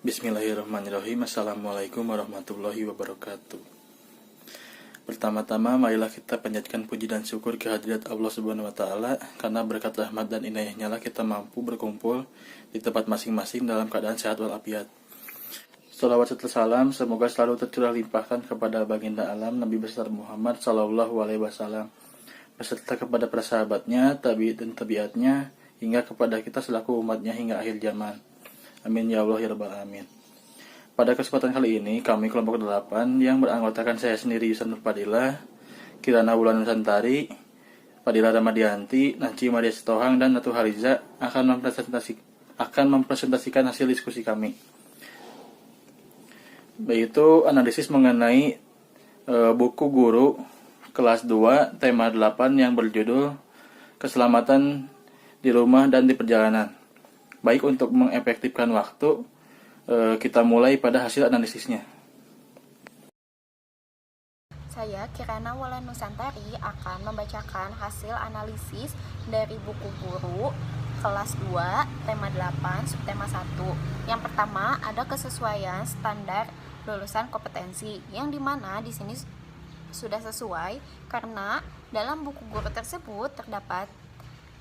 Bismillahirrahmanirrahim. Assalamualaikum warahmatullahi wabarakatuh. Pertama-tama marilah kita panjatkan puji dan syukur kehadirat Allah Subhanahu wa taala, karena berkat rahmat dan inayahnya lah kita mampu berkumpul di tempat masing-masing dalam keadaan sehat walafiat. Salawat serta salam semoga selalu tercurah limpahkan kepada baginda alam Nabi besar Muhammad sallallahu alaihi wasallam, beserta kepada para sahabatnya, tabi'in dan tabi'atnya, hingga kepada kita selaku umatnya hingga akhir zaman. Amin ya Allah ya rabbal alamin. Pada kesempatan kali ini kami kelompok 8 yang beranggotakan saya sendiri Yusan Nur Fadilah, Kirana Wulan Nusantari, Fadilah Ramadianti, Nanci Maria Sitohang, dan Natu Hariza akan mempresentasikan hasil diskusi kami. Yaitu analisis mengenai buku guru kelas 2 tema 8 yang berjudul Keselamatan di Rumah dan di Perjalanan. Baik, untuk mengefektifkan waktu, kita mulai pada hasil analisisnya. Saya, Kirana Wulan Nusantari, akan membacakan hasil analisis dari buku guru kelas 2, tema 8, subtema 1. Yang pertama, ada kesesuaian standar lulusan kompetensi, yang dimana di sini sudah sesuai karena dalam buku guru tersebut terdapat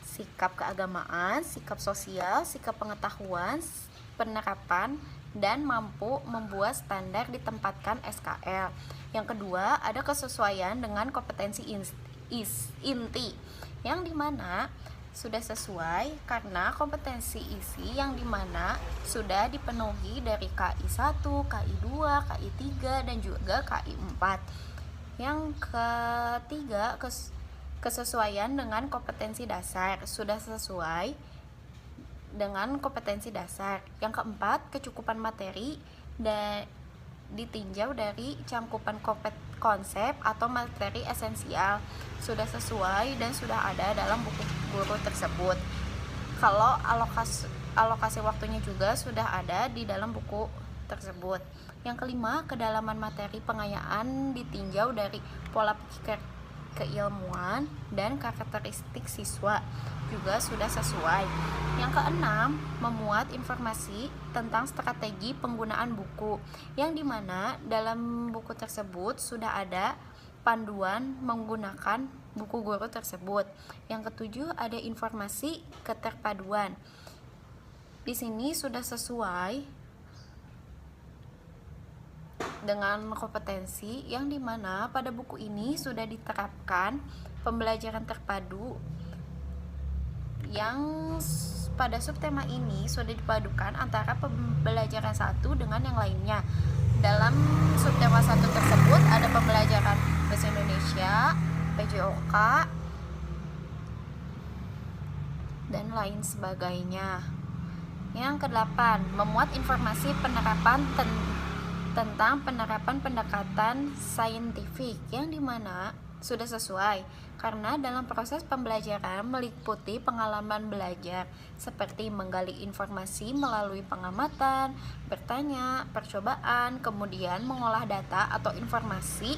sikap keagamaan, sikap sosial, sikap pengetahuan, penerapan, dan mampu membuat standar ditempatkan SKL. Yang kedua, ada kesesuaian dengan kompetensi inti, yang dimana sudah sesuai karena kompetensi isi yang dimana sudah dipenuhi dari KI 1, KI 2, KI 3, dan juga KI 4. Yang ketiga, kesesuaian dengan kompetensi dasar, sudah sesuai dengan kompetensi dasar. Yang keempat, kecukupan materi dan ditinjau dari cangkupan konsep atau materi esensial, sudah sesuai dan sudah ada dalam buku guru tersebut. Kalau alokasi waktunya juga sudah ada di dalam buku tersebut. Yang kelima, kedalaman materi pengayaan ditinjau dari pola pikir keilmuan dan karakteristik siswa, juga sudah sesuai. Yang keenam, memuat informasi tentang strategi penggunaan buku, yang dimana dalam buku tersebut sudah ada panduan menggunakan buku guru tersebut. Yang ketujuh, ada informasi keterpaduan. Di sini sudah sesuai dengan kompetensi, yang dimana pada buku ini sudah diterapkan pembelajaran terpadu, yang pada subtema ini sudah dipadukan antara pembelajaran satu dengan yang lainnya. Dalam subtema 1 tersebut ada pembelajaran bahasa Indonesia, PJOK, dan lain sebagainya. Yang kedelapan, memuat informasi penerapan tentang penerapan pendekatan saintifik, yang dimana sudah sesuai karena dalam proses pembelajaran meliputi pengalaman belajar seperti menggali informasi melalui pengamatan, bertanya, percobaan, kemudian mengolah data atau informasi,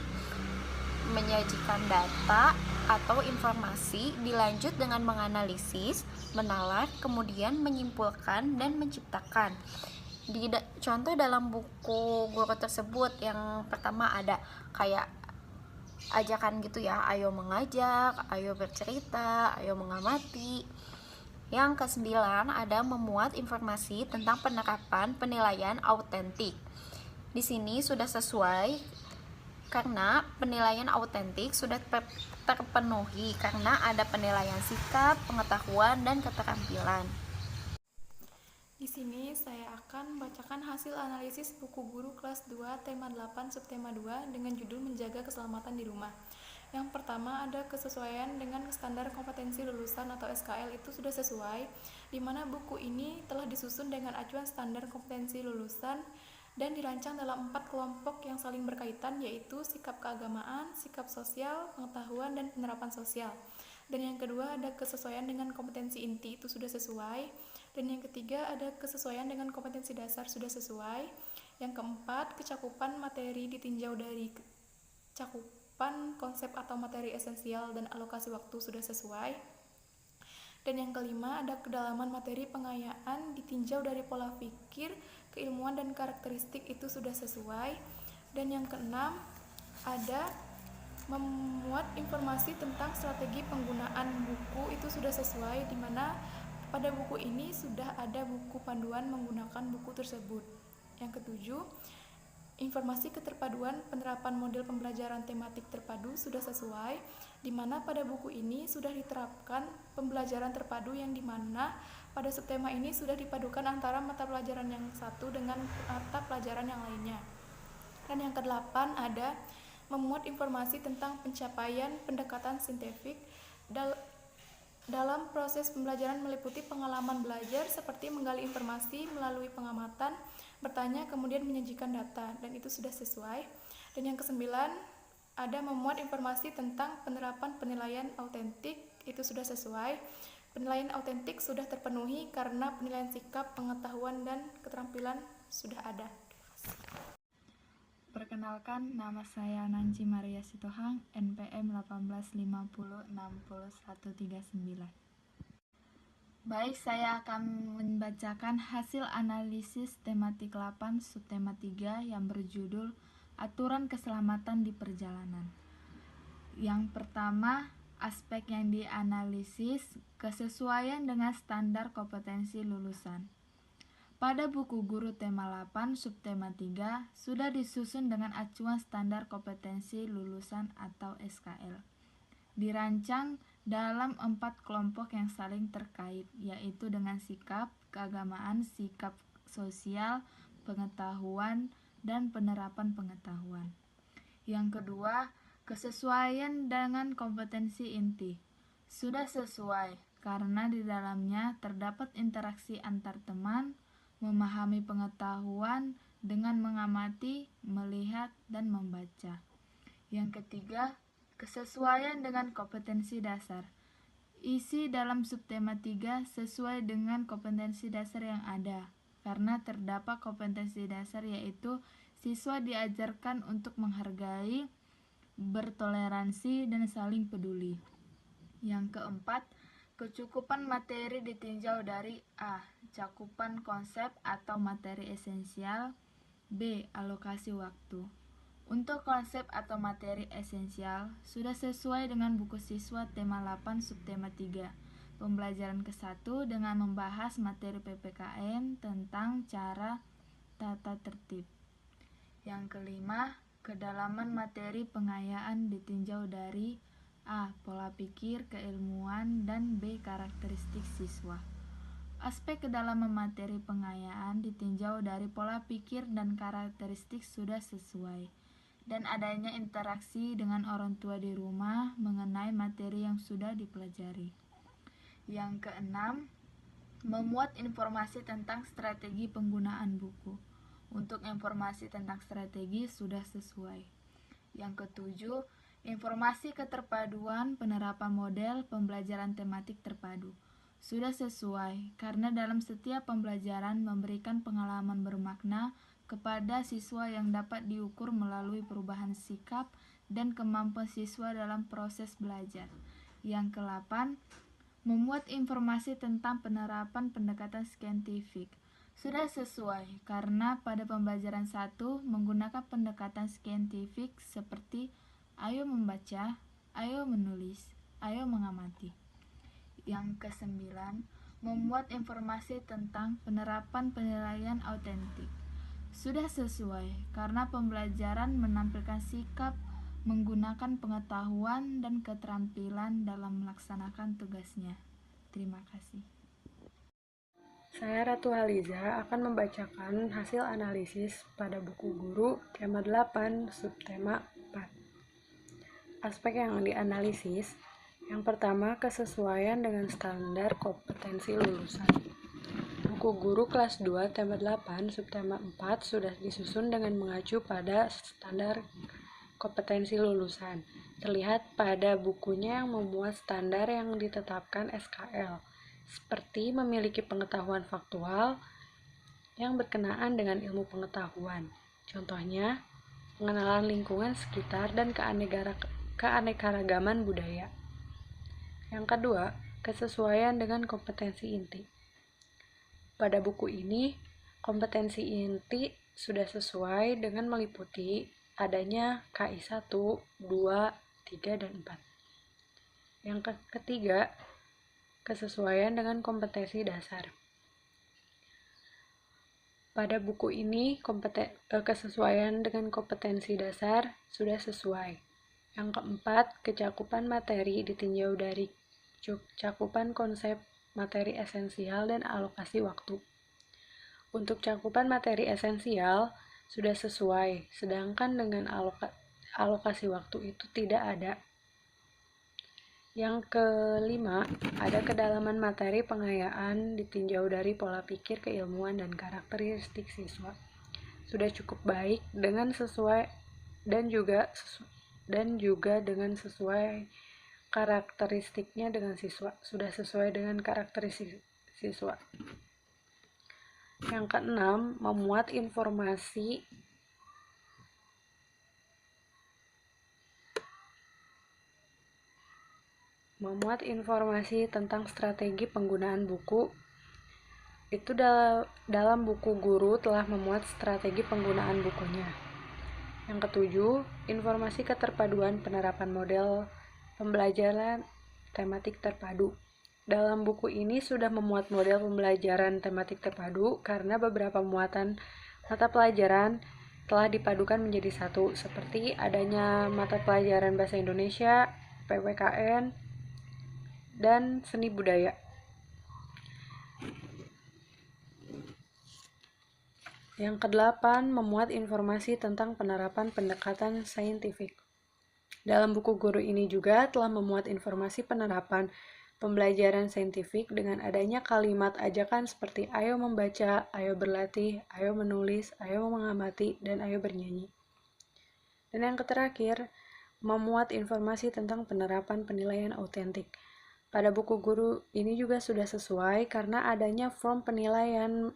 menyajikan data atau informasi, dilanjut dengan menganalisis, menalar, kemudian menyimpulkan dan menciptakan. Di contoh dalam buku guru tersebut, yang pertama ada kayak ajakan gitu ya, ayo mengajak, ayo bercerita, ayo mengamati. Yang kesembilan, ada memuat informasi tentang penerapan penilaian autentik. Di sini sudah sesuai karena penilaian autentik sudah terpenuhi karena ada penilaian sikap, pengetahuan, dan keterampilan. Di sini saya akan membacakan hasil analisis buku guru kelas 2 tema 8 subtema 2 dengan judul Menjaga Keselamatan di Rumah. Yang pertama, ada kesesuaian dengan standar kompetensi lulusan atau SKL, itu sudah sesuai, di mana buku ini telah disusun dengan acuan standar kompetensi lulusan dan dirancang dalam 4 kelompok yang saling berkaitan, yaitu sikap keagamaan, sikap sosial, pengetahuan, dan penerapan sosial. Dan yang kedua, ada kesesuaian dengan kompetensi inti, itu sudah sesuai. Dan yang ketiga, ada kesesuaian dengan kompetensi dasar, sudah sesuai. Yang keempat, kecakupan materi ditinjau dari cakupan konsep atau materi esensial dan alokasi waktu, sudah sesuai. Dan yang kelima, ada kedalaman materi pengayaan ditinjau dari pola pikir, keilmuan, dan karakteristik itu sudah sesuai. Dan yang keenam, ada memuat informasi tentang strategi penggunaan buku itu sudah sesuai, di mana pada buku ini sudah ada buku panduan menggunakan buku tersebut. Yang ketujuh, informasi keterpaduan penerapan model pembelajaran tematik terpadu sudah sesuai, di mana pada buku ini sudah diterapkan pembelajaran terpadu yang dimana pada subtema ini sudah dipadukan antara mata pelajaran yang satu dengan mata pelajaran yang lainnya. Dan yang kedelapan, ada memuat informasi tentang pencapaian pendekatan saintifik dalam proses pembelajaran meliputi pengalaman belajar seperti menggali informasi melalui pengamatan, bertanya, kemudian menyajikan data, dan itu sudah sesuai. Dan yang kesembilan, ada memuat informasi tentang penerapan penilaian autentik, itu sudah sesuai. Penilaian autentik sudah terpenuhi karena penilaian sikap, pengetahuan, dan keterampilan sudah ada. Perkenalkan, nama saya Nancy Maria Sitohang, NPM 1850606139. Baik, saya akan membacakan hasil analisis tematik 8 subtema 3 yang berjudul Aturan Keselamatan di Perjalanan. Yang pertama, aspek yang dianalisis kesesuaian dengan standar kompetensi lulusan. Pada buku guru tema 8 subtema 3 sudah disusun dengan acuan standar kompetensi lulusan atau SKL. Dirancang dalam 4 kelompok yang saling terkait, yaitu dengan sikap, keagamaan, sikap sosial, pengetahuan, dan penerapan pengetahuan. Yang kedua, kesesuaian dengan kompetensi inti. Sudah sesuai, karena di dalamnya terdapat interaksi antar teman, memahami pengetahuan dengan mengamati, melihat, dan membaca. Yang ketiga, kesesuaian dengan kompetensi dasar. Isi dalam subtema 3 sesuai dengan kompetensi dasar yang ada, karena terdapat kompetensi dasar yaitu siswa diajarkan untuk menghargai, bertoleransi, dan saling peduli. Yang keempat, kecukupan materi ditinjau dari A. Cakupan konsep atau materi esensial, B. Alokasi waktu. Untuk konsep atau materi esensial, sudah sesuai dengan buku siswa tema 8 subtema 3, pembelajaran ke-1 dengan membahas materi PPKN tentang cara tata tertib. Yang kelima, kedalaman materi pengayaan ditinjau dari A. Pola pikir, keilmuan, dan B. Karakteristik siswa. Aspek kedalaman materi pengayaan ditinjau dari pola pikir dan karakteristik sudah sesuai, dan adanya interaksi dengan orang tua di rumah mengenai materi yang sudah dipelajari. Yang keenam, memuat informasi tentang strategi penggunaan buku. Untuk informasi tentang strategi sudah sesuai. Yang ketujuh, informasi keterpaduan penerapan model pembelajaran tematik terpadu. Sudah sesuai, karena dalam setiap pembelajaran memberikan pengalaman bermakna kepada siswa yang dapat diukur melalui perubahan sikap dan kemampuan siswa dalam proses belajar. Yang ke-8, memuat informasi tentang penerapan pendekatan saintifik. Sudah sesuai, karena pada pembelajaran 1 menggunakan pendekatan saintifik seperti ayo membaca, ayo menulis, ayo mengamati. Yang ke-9, memuat informasi tentang penerapan penilaian autentik. Sudah sesuai, karena pembelajaran menampilkan sikap menggunakan pengetahuan dan keterampilan dalam melaksanakan tugasnya. Terima kasih. Saya Ratu Haliza akan membacakan hasil analisis pada buku guru tema 8 subtema 4. Aspek yang dianalisis, yang pertama kesesuaian dengan standar kompetensi lulusan. Buku guru kelas 2 tema 8 subtema 4 sudah disusun dengan mengacu pada standar kompetensi lulusan. Terlihat pada bukunya yang memuat standar yang ditetapkan SKL, seperti memiliki pengetahuan faktual yang berkenaan dengan ilmu pengetahuan. Contohnya, pengenalan lingkungan sekitar dan keanekaragaman budaya. Yang kedua, kesesuaian dengan kompetensi inti. Pada buku ini, kompetensi inti sudah sesuai dengan meliputi adanya KI 1, 2, 3, dan 4. Yang ketiga, kesesuaian dengan kompetensi dasar. Pada buku ini, kesesuaian dengan kompetensi dasar sudah sesuai. Yang keempat, kecakupan materi ditinjau dari cakupan konsep materi esensial dan alokasi waktu. Untuk cakupan materi esensial sudah sesuai, sedangkan dengan alokasi waktu itu tidak ada. Yang kelima, ada kedalaman materi pengayaan ditinjau dari pola pikir, keilmuan, dan karakteristik siswa. Sudah cukup baik dengan sesuai dan juga dengan sesuai karakteristiknya dengan siswa. Sudah sesuai dengan karakteristik siswa. Yang keenam, memuat informasi tentang strategi penggunaan buku. Itu dalam buku guru telah memuat strategi penggunaan bukunya. Yang ketujuh, informasi keterpaduan penerapan model pembelajaran tematik terpadu. Dalam buku ini sudah memuat model pembelajaran tematik terpadu karena beberapa muatan mata pelajaran telah dipadukan menjadi satu, seperti adanya mata pelajaran Bahasa Indonesia, PPKN, dan Seni Budaya. Yang kedelapan, memuat informasi tentang penerapan pendekatan saintifik. Dalam buku guru ini juga telah memuat informasi penerapan pembelajaran saintifik dengan adanya kalimat ajakan seperti ayo membaca, ayo berlatih, ayo menulis, ayo mengamati, dan ayo bernyanyi. Dan yang terakhir, memuat informasi tentang penerapan penilaian autentik. Pada buku guru ini juga sudah sesuai karena adanya form penilaian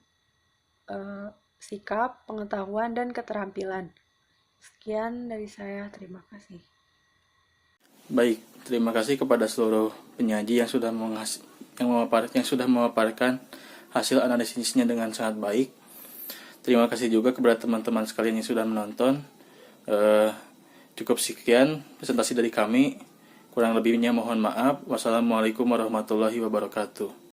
sikap, pengetahuan, dan keterampilan. Sekian dari saya, terima kasih. Baik, terima kasih kepada seluruh penyaji yang sudah memaparkan hasil analisisnya dengan sangat baik. Terima kasih juga kepada teman-teman sekalian yang sudah menonton. Cukup sekian presentasi dari kami. Kurang lebihnya mohon maaf. Wassalamualaikum warahmatullahi wabarakatuh.